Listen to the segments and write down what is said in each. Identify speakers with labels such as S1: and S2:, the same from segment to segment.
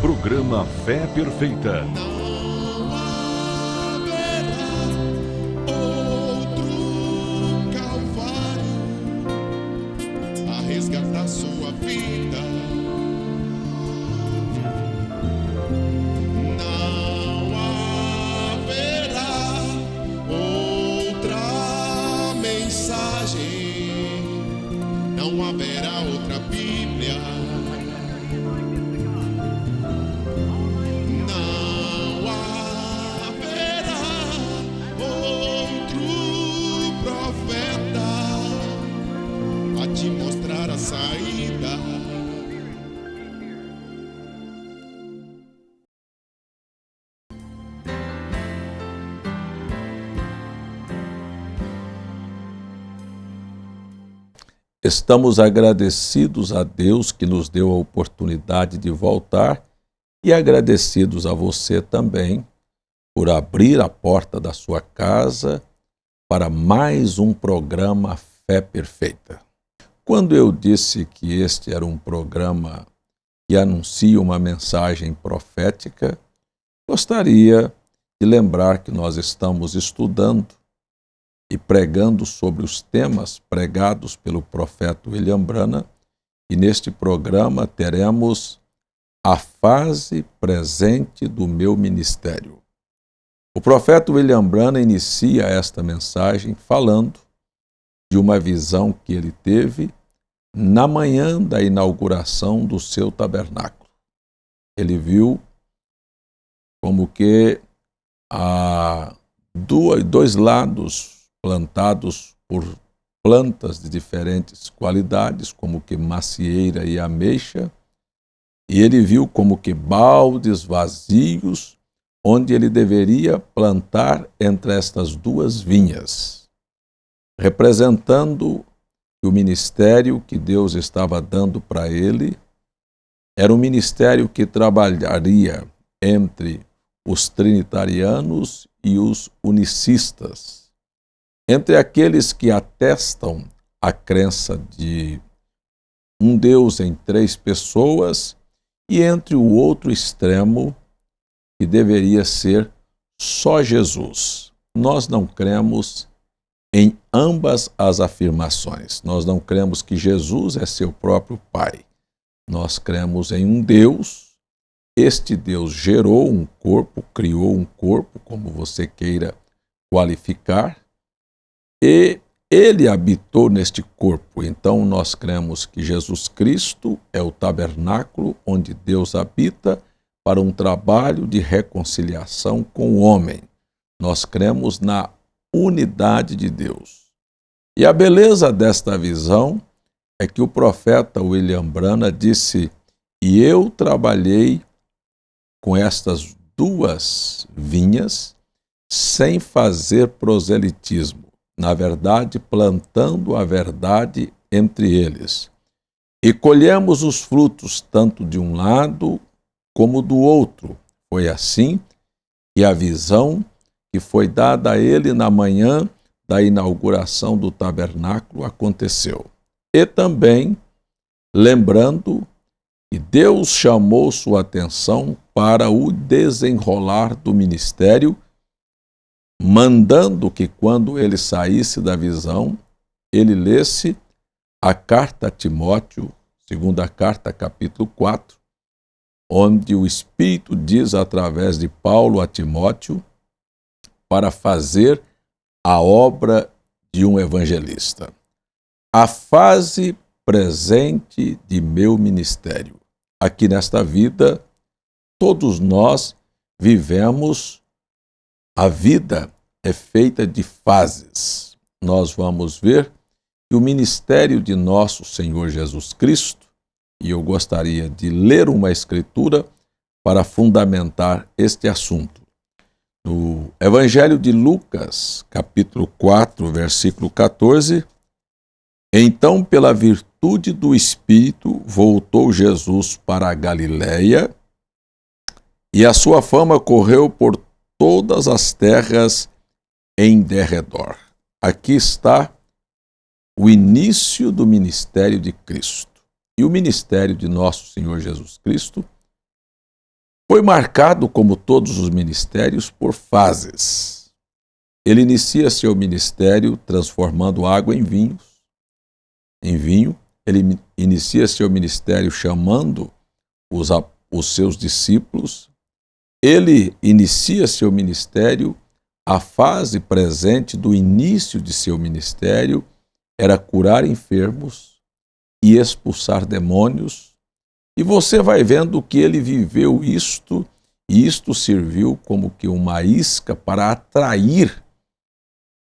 S1: Programa Fé Perfeita.
S2: Não haverá outro Calvário a resgatar sua vida. Não haverá outra mensagem, não haverá outra Bíblia. Não haverá outro profeta a te mostrar a saída.
S3: Estamos agradecidos a Deus que nos deu a oportunidade de voltar e agradecidos a você também por abrir a porta da sua casa para mais um programa Fé Perfeita. Quando eu disse que este era um programa que anuncia uma mensagem profética, gostaria de lembrar que nós estamos estudando e pregando sobre os temas pregados pelo profeta William Branham, e neste programa teremos a fase presente do meu ministério. O profeta William Branham inicia esta mensagem falando de uma visão que ele teve na manhã da inauguração do seu tabernáculo. Ele viu como que há dois lados plantados por plantas de diferentes qualidades, como que macieira e ameixa, e ele viu como que baldes vazios, onde ele deveria plantar entre estas duas vinhas, representando que o ministério que Deus estava dando para ele era um ministério que trabalharia entre os trinitarianos e os unicistas, entre aqueles que atestam a crença de um Deus em três pessoas e entre o outro extremo, que deveria ser só Jesus. Nós não cremos em ambas as afirmações. Nós não cremos que Jesus é seu próprio Pai. Nós cremos em um Deus. Este Deus gerou um corpo, criou um corpo, como você queira qualificar, e ele habitou neste corpo. Então nós cremos que Jesus Cristo é o tabernáculo onde Deus habita para um trabalho de reconciliação com o homem. Nós cremos na unidade de Deus. E a beleza desta visão é que o profeta William Branham disse: "E eu trabalhei com estas duas vinhas sem fazer proselitismo, na verdade, plantando a verdade entre eles. E colhemos os frutos tanto de um lado como do outro. Foi assim que a visão que foi dada a ele na manhã da inauguração do tabernáculo aconteceu. E também, lembrando que Deus chamou sua atenção para o desenrolar do ministério, mandando que quando ele saísse da visão, ele lesse a carta a Timóteo, segunda carta, capítulo 4, onde o Espírito diz através de Paulo a Timóteo para fazer a obra de um evangelista. A fase presente de meu ministério. Aqui nesta vida, todos nós vivemos. A vida é feita de fases. Nós vamos ver que o ministério de nosso Senhor Jesus Cristo, e eu gostaria de ler uma escritura para fundamentar este assunto. No Evangelho de Lucas, capítulo 4, versículo 14, então, pela virtude do Espírito, voltou Jesus para a Galiléia, e a sua fama correu por todas as terras em derredor. Aqui está o início do ministério de Cristo. E o ministério de nosso Senhor Jesus Cristo foi marcado, como todos os ministérios, por fases. Ele inicia seu ministério transformando água em vinho. Ele inicia seu ministério chamando os seus discípulos. Ele inicia seu ministério, a fase presente do início de seu ministério era curar enfermos e expulsar demônios. E você vai vendo que ele viveu isto, e isto serviu como que uma isca para atrair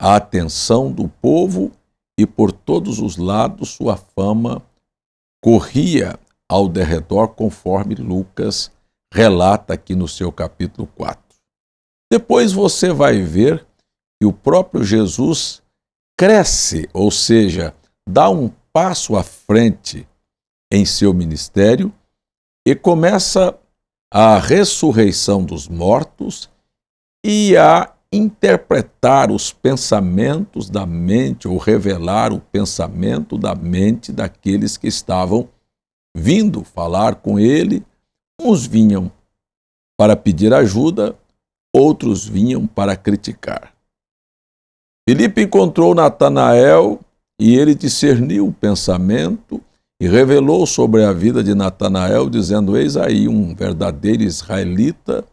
S3: a atenção do povo, e por todos os lados sua fama corria ao derredor, conforme Lucas relata aqui no seu capítulo 4. Depois você vai ver que o próprio Jesus cresce, ou seja, dá um passo à frente em seu ministério e começa a ressurreição dos mortos e a interpretar os pensamentos da mente, ou revelar o pensamento da mente daqueles que estavam vindo falar com ele. Uns vinham para pedir ajuda, outros vinham para criticar. Filipe encontrou Natanael e ele discerniu o pensamento e revelou sobre a vida de Natanael, dizendo: eis aí um verdadeiro israelita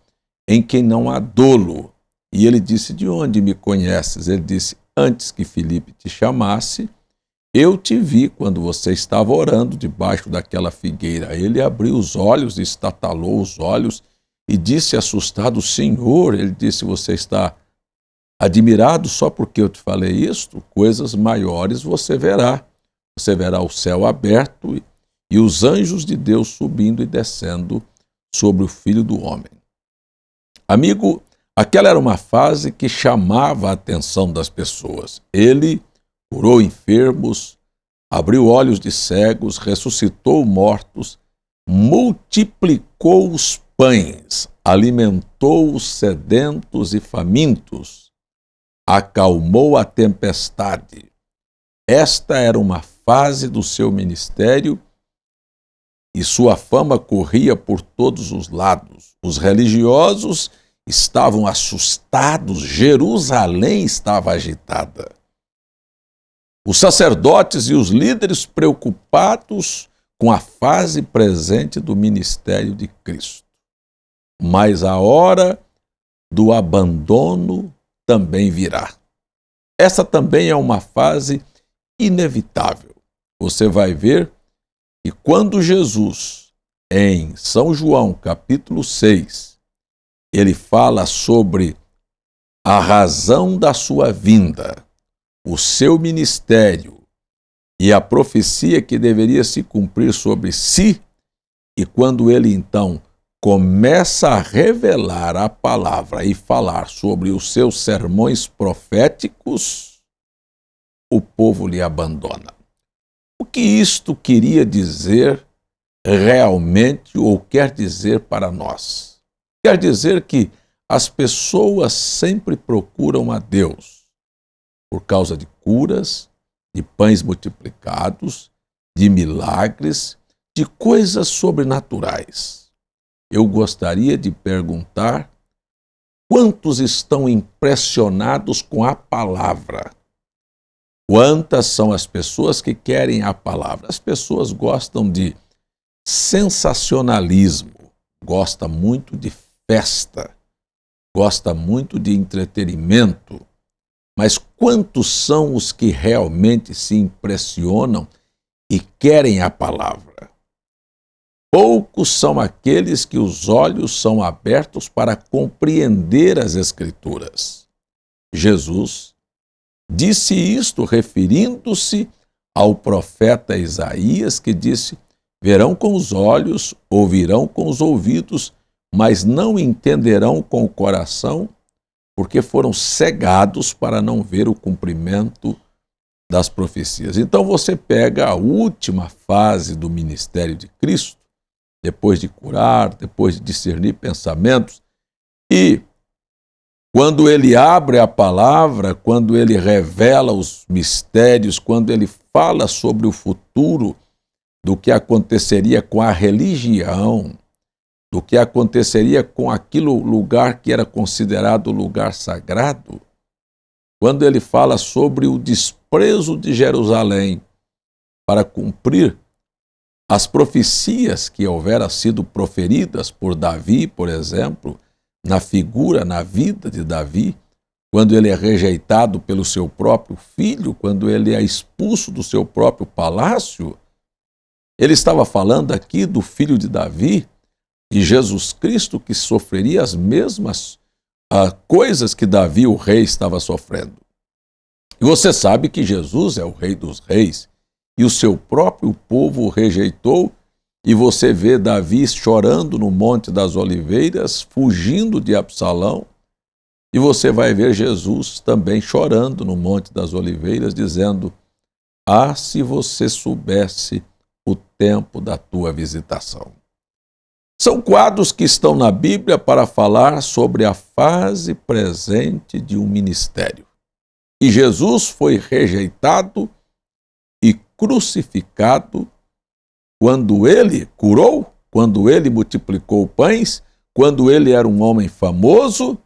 S3: em quem não há dolo. E ele disse: de onde me conheces? Ele disse: antes que Filipe te chamasse, eu te vi quando você estava orando debaixo daquela figueira. Ele abriu os olhos, estatalou os olhos e disse assustado: Senhor, ele disse, você está admirado só porque eu te falei isto? Coisas maiores você verá. Você verá o céu aberto e os anjos de Deus subindo e descendo sobre o Filho do Homem. Amigo, aquela era uma fase que chamava a atenção das pessoas. Ele curou enfermos, abriu olhos de cegos, ressuscitou mortos, multiplicou os pães, alimentou os sedentos e famintos, acalmou a tempestade. Esta era uma fase do seu ministério e sua fama corria por todos os lados. Os religiosos estavam assustados, Jerusalém estava agitada. Os sacerdotes e os líderes preocupados com a fase presente do ministério de Cristo. Mas a hora do abandono também virá. Essa também é uma fase inevitável. Você vai ver que quando Jesus, em São João, capítulo 6, ele fala sobre a razão da sua vinda, o seu ministério e a profecia que deveria se cumprir sobre si, e quando ele então começa a revelar a palavra e falar sobre os seus sermões proféticos, o povo lhe abandona. O que isto queria dizer realmente, ou quer dizer para nós? Quer dizer que as pessoas sempre procuram a Deus por causa de curas, de pães multiplicados, de milagres, de coisas sobrenaturais. Eu gostaria de perguntar: quantos estão impressionados com a palavra? Quantas são as pessoas que querem a palavra? As pessoas gostam de sensacionalismo, gostam muito de festa, gostam muito de entretenimento, mas quantos são os que realmente se impressionam e querem a palavra? Poucos são aqueles que os olhos são abertos para compreender as Escrituras. Jesus disse isto referindo-se ao profeta Isaías, que disse: verão com os olhos, ouvirão com os ouvidos, mas não entenderão com o coração, porque foram cegados para não ver o cumprimento das profecias. Então você pega a última fase do ministério de Cristo, depois de curar, depois de discernir pensamentos, e quando ele abre a palavra, quando ele revela os mistérios, quando ele fala sobre o futuro do que aconteceria com a religião, do que aconteceria com aquele lugar que era considerado lugar sagrado, quando ele fala sobre o desprezo de Jerusalém para cumprir as profecias que houveram sido proferidas por Davi, por exemplo, na figura, na vida de Davi, quando ele é rejeitado pelo seu próprio filho, quando ele é expulso do seu próprio palácio, ele estava falando aqui do filho de Davi, de Jesus Cristo, que sofreria as mesmas coisas que Davi, o rei, estava sofrendo. E você sabe que Jesus é o Rei dos Reis, e o seu próprio povo o rejeitou, e você vê Davi chorando no Monte das Oliveiras, fugindo de Absalão, e você vai ver Jesus também chorando no Monte das Oliveiras, dizendo: ah, se você soubesse o tempo da tua visitação. São quadros que estão na Bíblia para falar sobre a fase presente de um ministério. E Jesus foi rejeitado e crucificado quando ele curou, quando ele multiplicou pães, quando ele era um homem famoso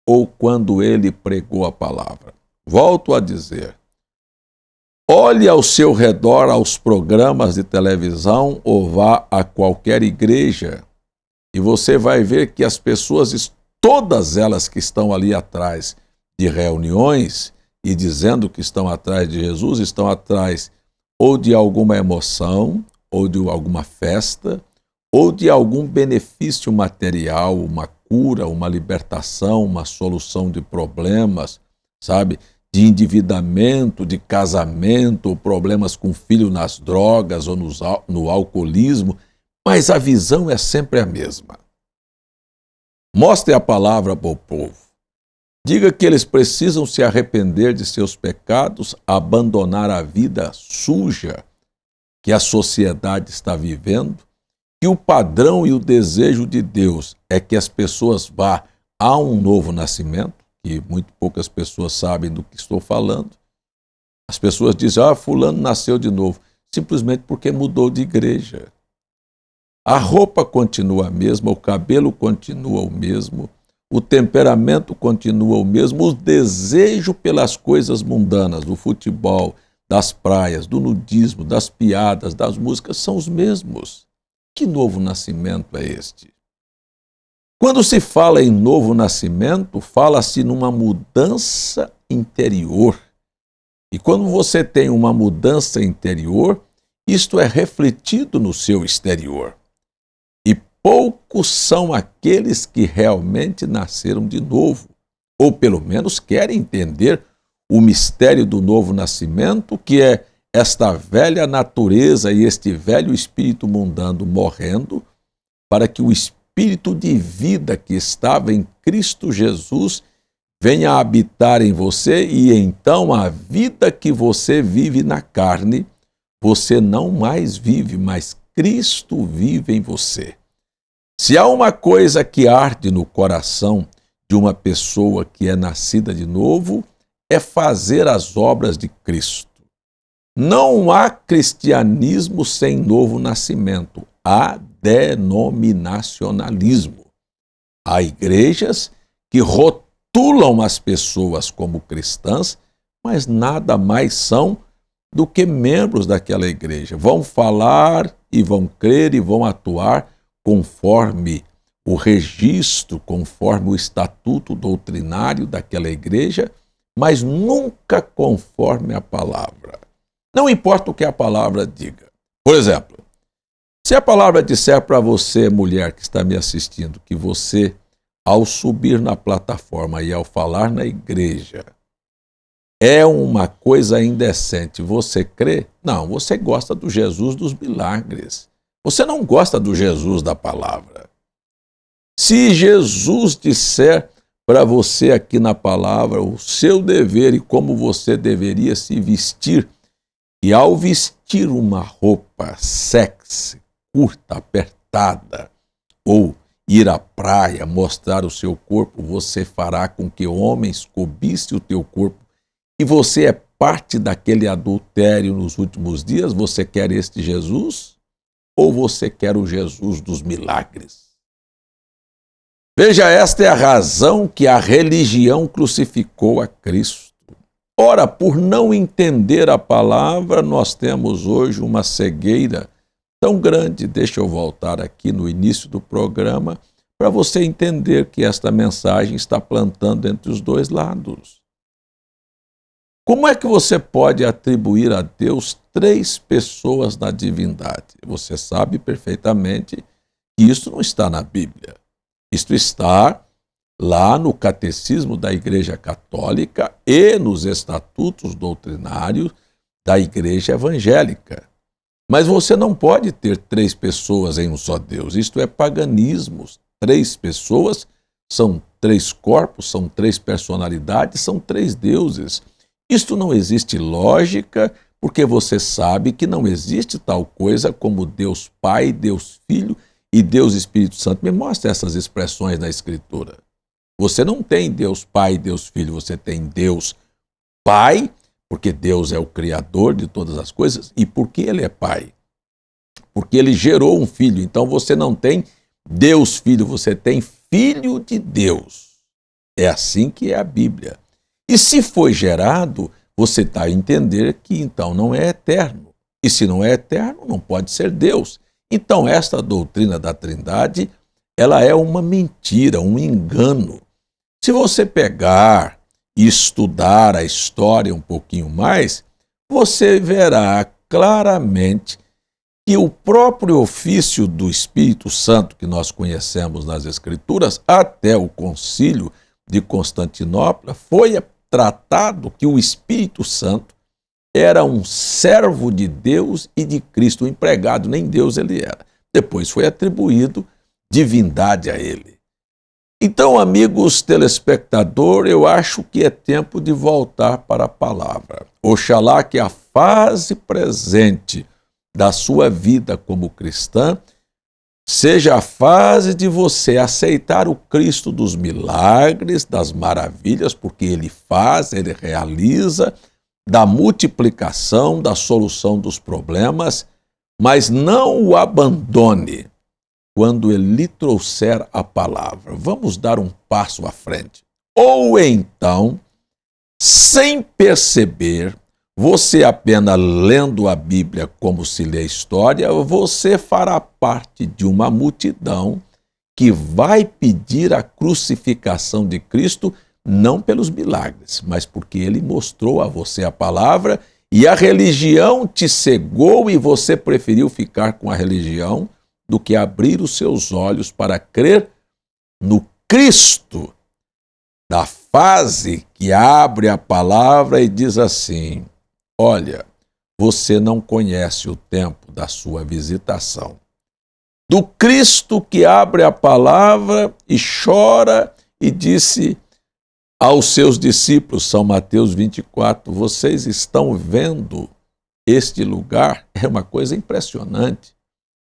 S3: ou quando ele pregou a palavra. Volto a dizer, olhe ao seu redor aos programas de televisão ou vá a qualquer igreja e você vai ver que as pessoas, todas elas que estão ali atrás de reuniões e dizendo que estão atrás de Jesus, estão atrás ou de alguma emoção, ou de alguma festa, ou de algum benefício material, uma cura, uma libertação, uma solução de problemas, sabe? De endividamento, de casamento, ou problemas com filho nas drogas ou no alcoolismo, mas a visão é sempre a mesma. Mostre a palavra para o povo. Diga que eles precisam se arrepender de seus pecados, abandonar a vida suja que a sociedade está vivendo, que o padrão e o desejo de Deus é que as pessoas vá a um novo nascimento, que muito poucas pessoas sabem do que estou falando. As pessoas dizem, fulano nasceu de novo, simplesmente porque mudou de igreja. A roupa continua a mesma, o cabelo continua o mesmo, o temperamento continua o mesmo, o desejo pelas coisas mundanas, do futebol, das praias, do nudismo, das piadas, das músicas, são os mesmos. Que novo nascimento é este? Quando se fala em novo nascimento, fala-se numa mudança interior. E quando você tem uma mudança interior, isto é refletido no seu exterior. E poucos são aqueles que realmente nasceram de novo, ou pelo menos querem entender o mistério do novo nascimento, que é esta velha natureza e este velho espírito mundano morrendo, para que o espírito de vida que estava em Cristo Jesus venha habitar em você e então a vida que você vive na carne, você não mais vive, mas Cristo vive em você. Se há uma coisa que arde no coração de uma pessoa que é nascida de novo, é fazer as obras de Cristo. Não há cristianismo sem novo nascimento, há denominacionalismo. Há igrejas que rotulam as pessoas como cristãs, mas nada mais são do que membros daquela igreja. Vão falar e vão crer e vão atuar conforme o registro, conforme o estatuto doutrinário daquela igreja, mas nunca conforme a palavra. Não importa o que a palavra diga. Por exemplo, se a palavra disser para você, mulher que está me assistindo, que você, ao subir na plataforma e ao falar na igreja, é uma coisa indecente, você crê? Não, você gosta do Jesus dos milagres. Você não gosta do Jesus da palavra. Se Jesus disser para você aqui na palavra o seu dever e como você deveria se vestir, e ao vestir uma roupa sexy, curta, apertada, ou ir à praia, mostrar o seu corpo, você fará com que homens cobissem o teu corpo, e você é parte daquele adultério nos últimos dias, você quer este Jesus? Ou você quer o Jesus dos milagres? Veja, esta é a razão que a religião crucificou a Cristo. Ora, por não entender a palavra, nós temos hoje uma cegueira tão grande. Deixa eu voltar aqui no início do programa para você entender que esta mensagem está plantando entre os dois lados. Como é que você pode atribuir a Deus 3 pessoas na divindade? Você sabe perfeitamente que isso não está na Bíblia. Isto está lá no Catecismo da Igreja Católica e nos estatutos doutrinários da Igreja Evangélica. Mas você não pode ter 3 pessoas em um só Deus. Isto é paganismo. 3 pessoas são 3 corpos, são 3 personalidades, são 3 deuses. Isto não existe lógica, porque você sabe que não existe tal coisa como Deus Pai, Deus Filho e Deus Espírito Santo. Me mostra essas expressões na Escritura. Você não tem Deus Pai, Deus Filho, você tem Deus Pai, porque Deus é o Criador de todas as coisas, e porque Ele é Pai. Porque Ele gerou um filho, então você não tem Deus Filho, você tem Filho de Deus. É assim que é a Bíblia. E se foi gerado, você está a entender que então não é eterno. E se não é eterno, não pode ser Deus. Então esta doutrina da Trindade, ela é uma mentira, um engano. Se você pegar e estudar a história um pouquinho mais, você verá claramente que o próprio ofício do Espírito Santo que nós conhecemos nas Escrituras, até o Concílio de Constantinopla, foi tratado que o Espírito Santo era um servo de Deus e de Cristo, um empregado, nem Deus ele era. Depois foi atribuído divindade a ele. Então, amigos telespectadores, eu acho que é tempo de voltar para a palavra. Oxalá que a fase presente da sua vida como cristã seja a fase de você aceitar o Cristo dos milagres, das maravilhas, porque Ele faz, Ele realiza, da multiplicação, da solução dos problemas, mas não o abandone quando Ele lhe trouxer a palavra. Vamos dar um passo à frente. Ou então, sem perceber, você apenas lendo a Bíblia como se lê a história, você fará parte de uma multidão que vai pedir a crucificação de Cristo, não pelos milagres, mas porque Ele mostrou a você a palavra e a religião te cegou e você preferiu ficar com a religião do que abrir os seus olhos para crer no Cristo, da fase que abre a palavra e diz assim: olha, você não conhece o tempo da sua visitação. Do Cristo que abre a palavra e chora e disse aos seus discípulos, São Mateus 24, vocês estão vendo este lugar? É uma coisa impressionante.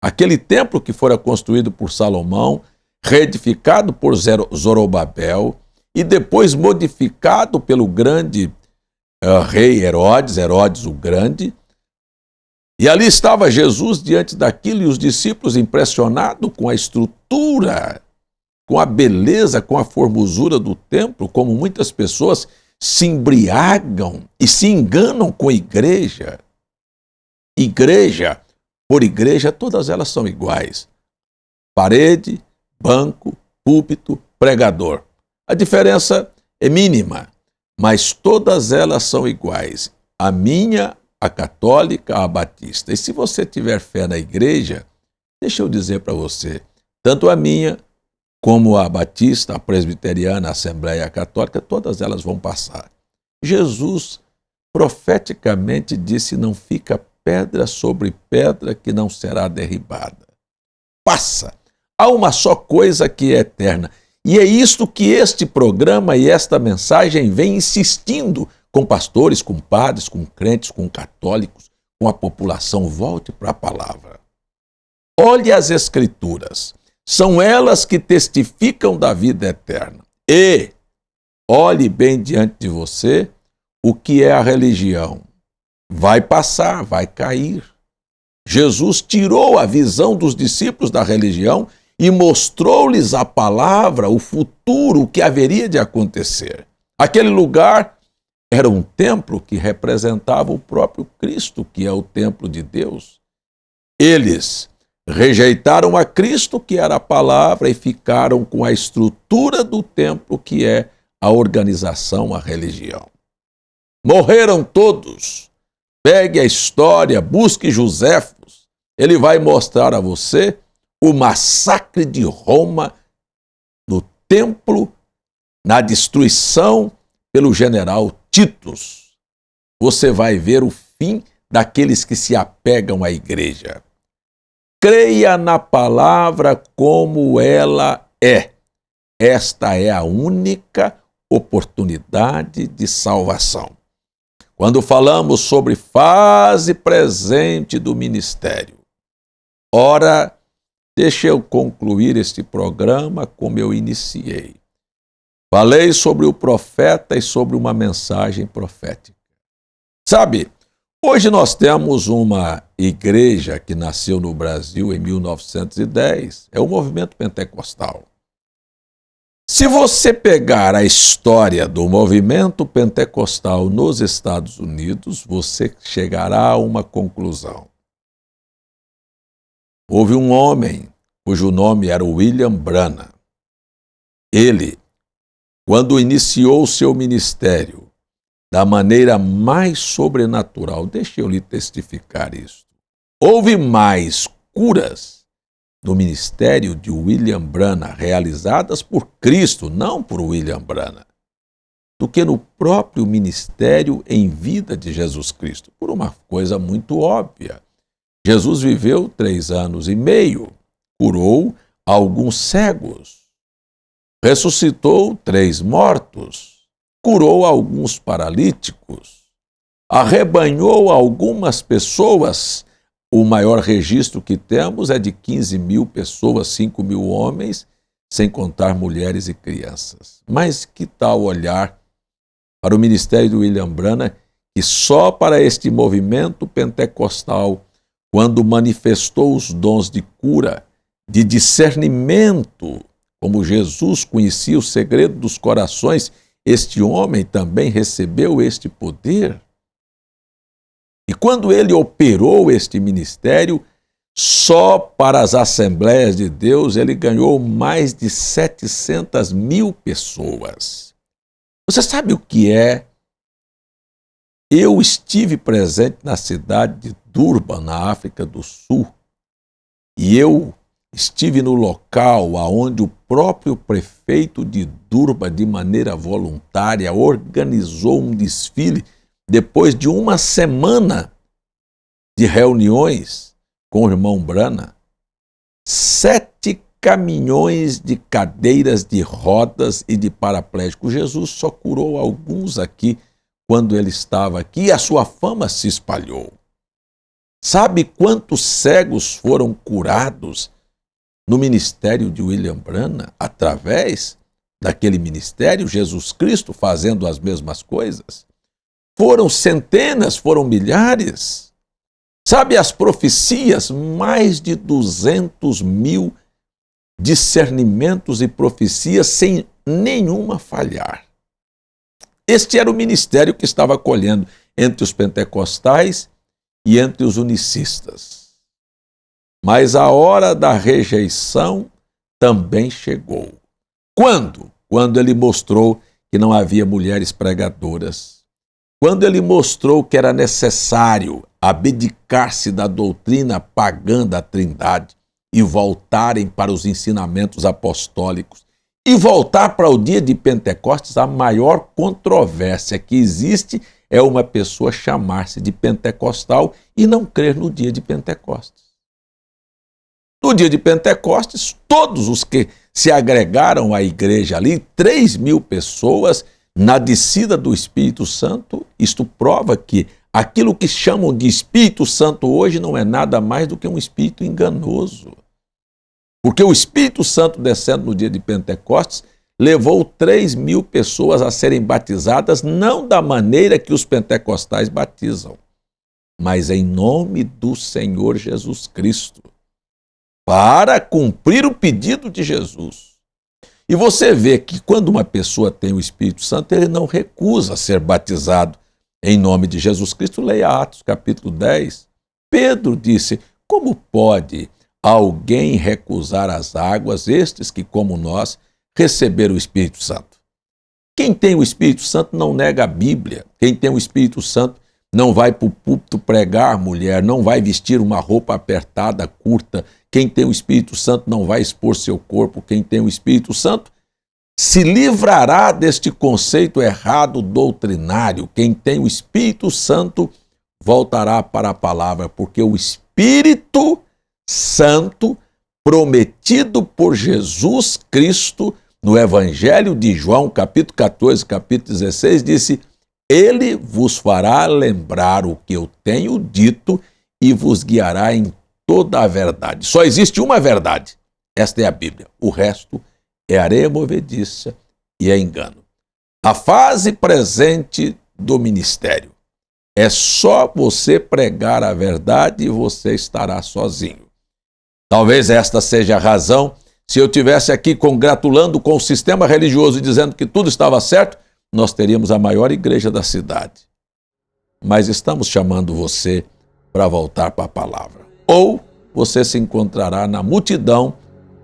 S3: Aquele templo que fora construído por Salomão, reedificado por Zorobabel e depois modificado pelo grande rei Herodes o Grande, e ali estava Jesus diante daquilo e os discípulos impressionados com a estrutura, com a beleza, com a formosura do templo, como muitas pessoas se embriagam e se enganam com igreja. Igreja por igreja, todas elas são iguais. Parede, banco, púlpito, pregador. A diferença é mínima, mas todas elas são iguais. A minha, a católica, a batista. E se você tiver fé na igreja, deixa eu dizer para você, tanto a minha como a batista, a presbiteriana, a assembleia católica, todas elas vão passar. Jesus profeticamente disse, não fica pedra sobre pedra que não será derribada. Passa. Há uma só coisa que é eterna. E é isto que este programa e esta mensagem vem insistindo com pastores, com padres, com crentes, com católicos, com a população. Volte para a palavra. Olhe as Escrituras. São elas que testificam da vida eterna. E olhe bem diante de você o que é a religião. Vai passar, vai cair. Jesus tirou a visão dos discípulos da religião e mostrou-lhes a palavra, o futuro, o que haveria de acontecer. Aquele lugar era um templo que representava o próprio Cristo, que é o templo de Deus. Eles rejeitaram a Cristo, que era a palavra, e ficaram com a estrutura do templo, que é a organização, a religião. Morreram todos. Pegue a história, busque Joséfos. Ele vai mostrar a você o massacre de Roma no templo, na destruição pelo general Titus. Você vai ver o fim daqueles que se apegam à igreja. Creia na palavra como ela é. Esta é a única oportunidade de salvação. Quando falamos sobre fase presente do ministério, ora, deixa eu concluir este programa como eu iniciei. Falei sobre o profeta e sobre uma mensagem profética. Sabe, hoje nós temos uma igreja que nasceu no Brasil em 1910, é o movimento pentecostal. Se você pegar a história do movimento pentecostal nos Estados Unidos, você chegará a uma conclusão. Houve um homem cujo nome era William Branham. Ele, quando iniciou seu ministério da maneira mais sobrenatural, deixa eu lhe testificar isso. Houve mais curas no ministério de William Branham, realizadas por Cristo, não por William Branham, do que no próprio ministério em vida de Jesus Cristo, por uma coisa muito óbvia. Jesus viveu 3 anos e meio, curou alguns cegos, ressuscitou 3 mortos, curou alguns paralíticos, arrebanhou algumas pessoas. O maior registro que temos é de 15 mil pessoas, 5 mil homens, sem contar mulheres e crianças. Mas que tal olhar para o ministério de William Branham, que só para este movimento pentecostal, quando manifestou os dons de cura, de discernimento, como Jesus conhecia o segredo dos corações, este homem também recebeu este poder. E quando ele operou este ministério, só para as Assembleias de Deus, ele ganhou mais de 700 mil pessoas. Você sabe o que é? Eu estive presente na cidade de Durban, na África do Sul, e eu estive no local onde o próprio prefeito de Durban, de maneira voluntária, organizou um desfile depois de uma semana de reuniões com o irmão Branham. 7 caminhões de cadeiras de rodas e de paraplégicos. Jesus só curou alguns aqui quando ele estava aqui e a sua fama se espalhou. Sabe quantos cegos foram curados no ministério de William Branham? Através daquele ministério, Jesus Cristo fazendo as mesmas coisas? Foram centenas, foram milhares. Sabe as profecias? Mais de 200 mil discernimentos e profecias sem nenhuma falhar. Este era o ministério que estava colhendo entre os pentecostais e entre os unicistas. Mas a hora da rejeição também chegou. Quando? Quando ele mostrou que não havia mulheres pregadoras. Quando ele mostrou que era necessário abdicar-se da doutrina pagã da Trindade e voltarem para os ensinamentos apostólicos e voltar para o dia de Pentecostes, a maior controvérsia que existe é uma pessoa chamar-se de pentecostal e não crer no dia de Pentecostes. No dia de Pentecostes, todos os que se agregaram à igreja ali, 3 mil pessoas, na descida do Espírito Santo, isto prova que aquilo que chamam de Espírito Santo hoje não é nada mais do que um espírito enganoso. Porque o Espírito Santo descendo no dia de Pentecostes levou 3 mil pessoas a serem batizadas, não da maneira que os pentecostais batizam, mas em nome do Senhor Jesus Cristo. para cumprir o pedido de Jesus. E você vê que quando uma pessoa tem o Espírito Santo, ele não recusa ser batizado em nome de Jesus Cristo. Leia Atos capítulo 10. Pedro disse: como pode alguém recusar as águas, estes que, como nós, receberam o Espírito Santo? Quem tem o Espírito Santo não nega a Bíblia. Quem tem o Espírito Santo não vai para o púlpito pregar, mulher, não vai vestir uma roupa apertada, curta. Quem tem o Espírito Santo não vai expor seu corpo. Quem tem o Espírito Santo se livrará deste conceito errado doutrinário. Quem tem o Espírito Santo voltará para a palavra, porque o Espírito Santo, prometido por Jesus Cristo, no Evangelho de João, capítulo 14, capítulo 16, disse: ele vos fará lembrar o que eu tenho dito e vos guiará em toda a verdade. Só existe uma verdade. Esta é a Bíblia. O resto é areia movediça e é engano. A fase presente do ministério é só você pregar a verdade e você estará sozinho. Talvez esta seja a razão. Se eu estivesse aqui congratulando com o sistema religioso e dizendo que tudo estava certo, nós teríamos a maior igreja da cidade. Mas estamos chamando você para voltar para a palavra. Ou você se encontrará na multidão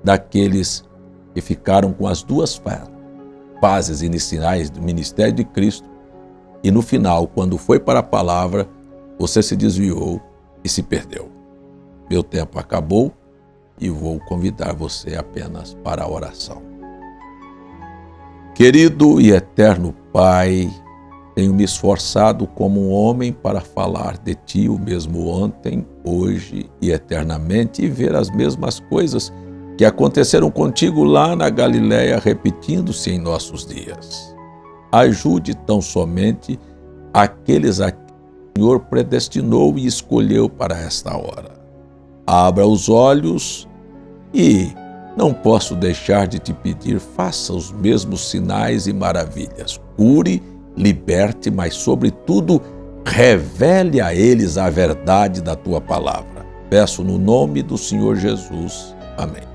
S3: daqueles que ficaram com as duas fases iniciais do ministério de Cristo e no final, quando foi para a palavra, você se desviou e se perdeu. Meu tempo acabou e vou convidar você apenas para a oração. Querido e eterno Pai, tenho me esforçado como um homem para falar de Ti o mesmo ontem, hoje e eternamente e ver as mesmas coisas que aconteceram contigo lá na Galileia repetindo-se em nossos dias. Ajude tão somente aqueles a quem o Senhor predestinou e escolheu para esta hora. Abra os olhos e não posso deixar de te pedir, faça os mesmos sinais e maravilhas. Cure, liberte, mas sobretudo revele a eles a verdade da tua palavra. Peço no nome do Senhor Jesus. Amém.